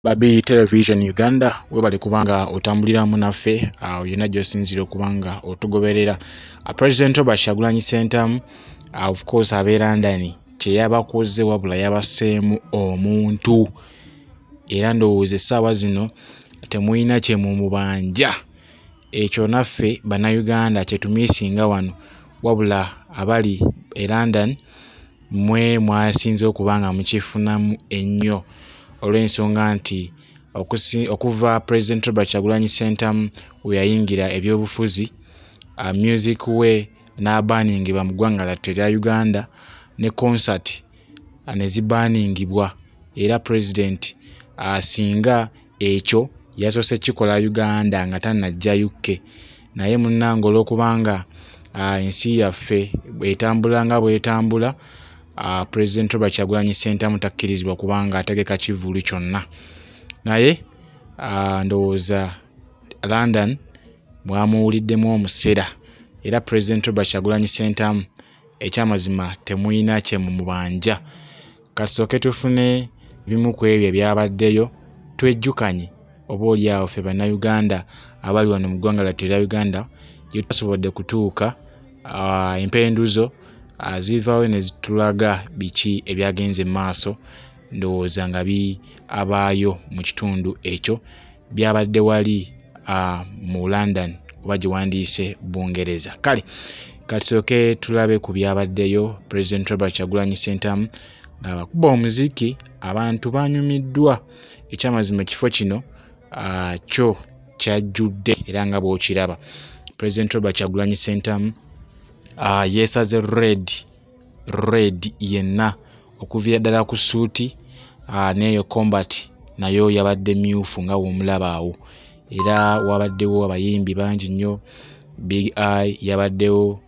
Babi Television Uganda webali kubanga otambuliramu naffe yonna gy'osinzira okubanga otugoberera. President Robert Kyagulanyi Ssentamu of course ab'e London kyeyabakoze wabula yabaseemu omuntu era ndowooza essaawa zino temulina kye mumubanja. Ekyo naffe bannayuganda kye tumiisinga wano wabula abali e London mwe mwasinze okubanga mukifunamu ennyo olw'ensonga nti okuva President Robert Kyagulanyi Ssentamu we yayingira ebyobufuzi music we n'abaningibwa mu ggwanga lyattu erya Uganda ne concert ne zibaningibwa era president singa ekyo yasoose kikola Uganda nga tannajja UK naye munnange olw'okubanga ensi yaffe bw'etambula nga bw'etambula President Robert Kyagulanyi Ssentamu takkirizibwa kubanga ategeka kivulu kyonna naye ndowooza London mwamuwuliddemu omusera era President Robert Kyagulanyi Ssentamu ekyamazima temuyina kye mumubanja. Kasooke tufune bimu ku ebyo ebyabaddeyo twejjukanye oba oliawo ffe bannayuganda abali wano mu ggwanga lyattu erya Uganda gye tutasobodde kutuuka empenduzo zivaawo ne zitulaga biki ebyagenze mu maaso ndowooza nga abaayo mu kitundu ekyo byabadde wali mu London oba gye wandiise Bungereza. Kale kasooke tulabe ku byabaddeyo. President Robert Kyagulanyi Ssentamu ng'abakuba omuziki abantu banyumiddwa. Ekyamazima ekifo kino kyo kyajjudde era nga bw'okiraba President Robert Kyagulanyi Ssentamu yeesaze red yenna okuviira ddala ku suuti n'eyo combat nayo yabadde myufu nga w'omulaba awo era wabaddewo abayimbi bangi nnyo. Big Eye yabaddewo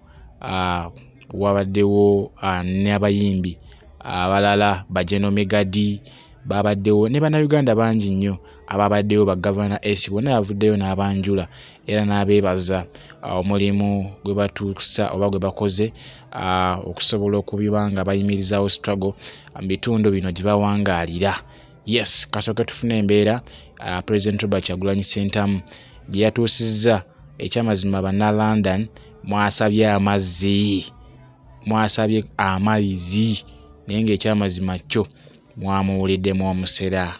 wabaddewo n'abayimbi abalala Bajeno Megadi babaddewo ne bannayuganda bangi nnyo ababaddewo Bagavana S bonna yavuddeyo n'abanjula era n'abeebaza omulimu gwe batuusa oba gwe bakoze okusobola okubiba nga bayimirizaawo struggle mu bitundu bino gye bawangaalira. Yes, kasooke tufune embeera President Robert Kyagulanyi Ssentamu gye yatuusizza. Ekyamazima banna London mwasabye amazzi naye ng'ekyamazima kyo mwamuwuliddemu omusera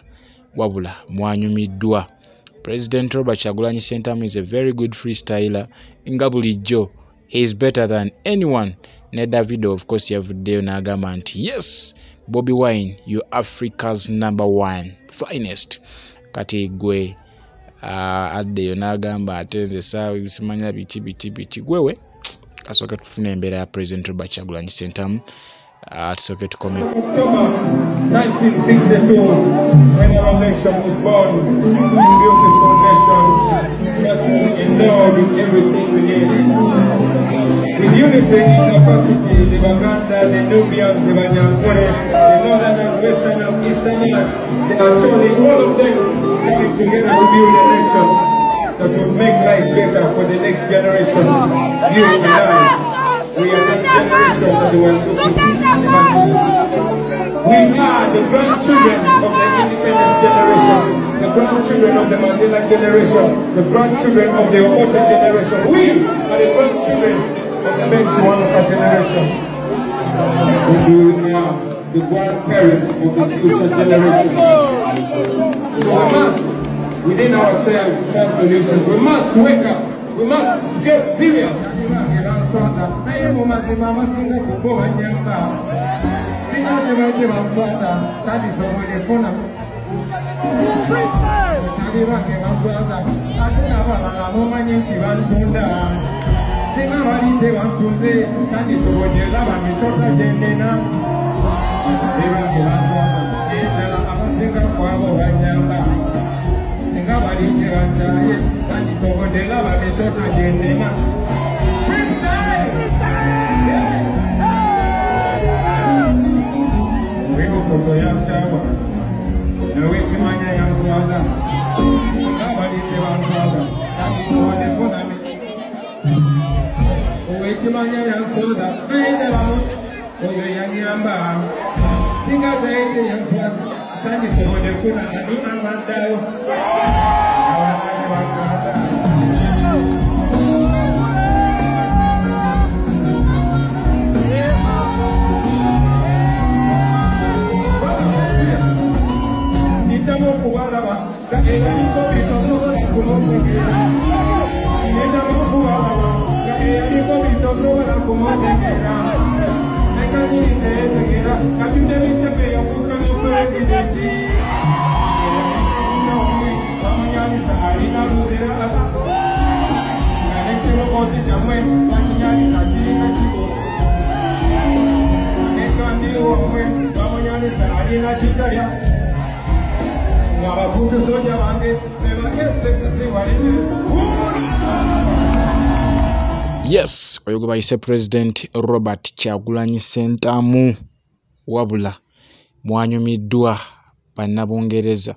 wabula mwanyumiddwa. President Robert Kyagulanyi Ssentamu is a very good freestyler nga bulijjo. He is better than anyone. Ne Davido of course yavuddeyo n'agamba nti yes Bobi Wine you Africa's #1 finest. Kati gwe addeyo n'agamba ate nze saawa simanya biki gwewe. Kasooke tufune embeera ya President Robert Kyagulanyi Ssentamu tusooke tukomere. October 1962 when our nation was born, beautiful nation that we endowed with everything we need. With unity in capacity, the Baganda, the Nubians, the Banyankore, the Northerners, Westerners, Easterners, they are surely all of them coming together to build a nation that will make life better for the next generation. You and I. We are that generation that we are looking for. We are the grandchildren of the independence generation, the grandchildren of the Mandela generation, the grandchildren of the Okote generation. We are the grandchildren of the Benchiwanuka generation. We are the grandparents of the future generation. So we must, within ourselves, find solutions. We must wake up. We must get serious. sanyise bwedefuna ani amaddayo abalala baganda niddamu okubalaba nga eyaliko bitosobola kumutegera niddamu okubalaba nga eyaliko bitosobola kumutegera nekanyirineetegera katudde bitebe yafuuka n'opulezidenti bamunyanyisa alina luzira nga nekirowoozi kyammwe bakinyanyisa kirina kigo nekandiwoomwe bamunyanyisa alina kitalya ng'abafuuti soja bange bebakesekasiwalire Yes, oyo gwe bayise President Robert Kyagulanyi Ssentamu wabula mwanyumiddwa bannabungereza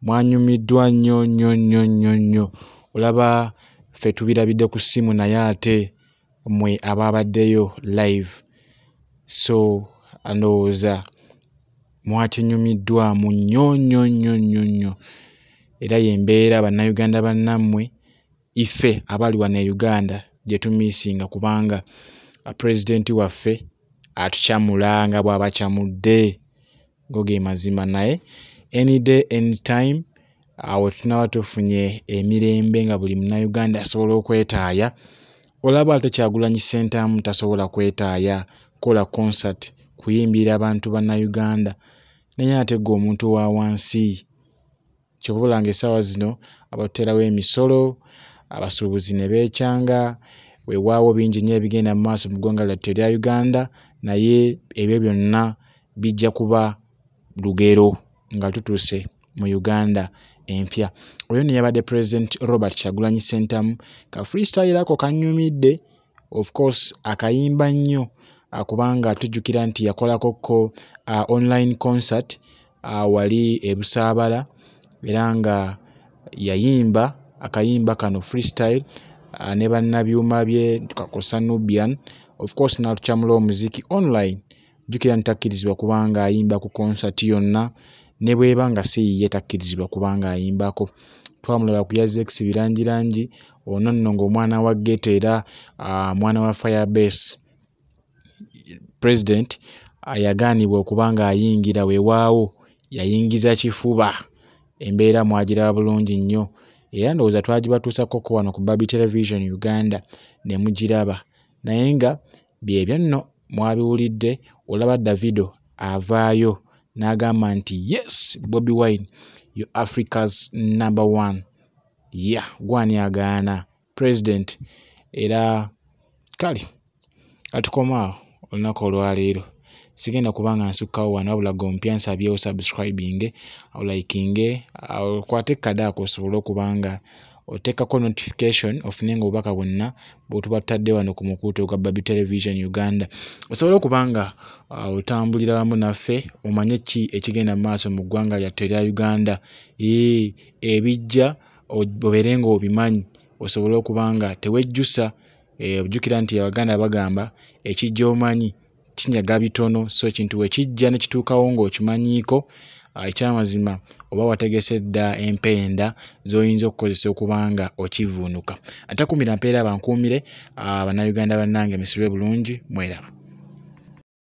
mwanyumiddwa nnyo olaba ffe tubirabidde ku ssimu naye ate mmwe abaabaddeyo live so ndowooza mwatinyumiddwamu nnyo era yembeera bannayuganda bannammwe ife abali wano e Uganda gye tumiisinga kubanga pulezidenti waffe atukyamulanga bw'aba kyamudde go ge mazima naye any day any time awo tunaba tufunye emirembe nga buli munnayuganda asobola okwetaaya olaba ate Kyagulanyi Ssentamu tasobola kwetaaya kola concert kuyimbira abantu bannayuganda naye ate gwe omuntu wa wansi kyova olanga essaawa zino abatuterawo emisolo abasuubuzi ne beekyanga weewaawo bingi nnyo ebigenda mu maaso mu ggwanga lyattu erya Uganda naye ebyo byonna bijja kuba lugero nga tutuuse mu Uganda empya. Oyo ne yabadde President Robert Kyagulanyi Ssentamu ka freestyle ako kannyumidde of course akayimba nnyo kubanga tujjukira nti yakolakokko online concert wali e Busaabala era nga yayimba akayimba kano freestyle ne bannabyuma bye tukakosa Nubian of course n'atukyamula omuziki online jjukira ntakkirizibwa kubanga ayimba ku concert yonna ne bweba nga si ye takkirizibwa kubanga ayimbako twamulaba ku Yazex birangirangi ono nno ng'omwana wa ghetto era mwana wa Firebase president yagaanibwa okubanga ayingira weewaawo yayingiza kifuba embeera mwagiraba bulungi nnyo era ndowooza twagibatuusako wano ku Baby Television Uganda ne mugiraba naye nga byebyo nno mwabiwulidde olaba Davido avaayo n'agamba nti yes Bobi Wine you Africa's #1 gwani agaana president era kale atukomaawo olunaku olwaleero sigenda kubanga nsukkawo wano wabula gompya nsabyewo subscribing liking okwate kadaako osobole okubanga oteekako notification ofune nga obubaka bwonna bwetuba tutadde wano ku mukuuto gwa Baby Television Uganda osobole okubanga otambulira wamu naffe omanye ki ekigenda mu maaso mu ggwanga lyattu erya Uganda ebijja obeere nga obimanyi osobole okubanga tewejjusa ojjukira nti Abaganda bagamba ekijja omanyi kinyaga bitono so ekintu wekijja ne kituukawo ng'okimanyiiko ekyamazima oba wategese dda empenda z'oyinza okukozesa okubanga okivuunuka. Atakumira mpeera bankuumire bannayuganda bannange misirwe bulungi mweraba.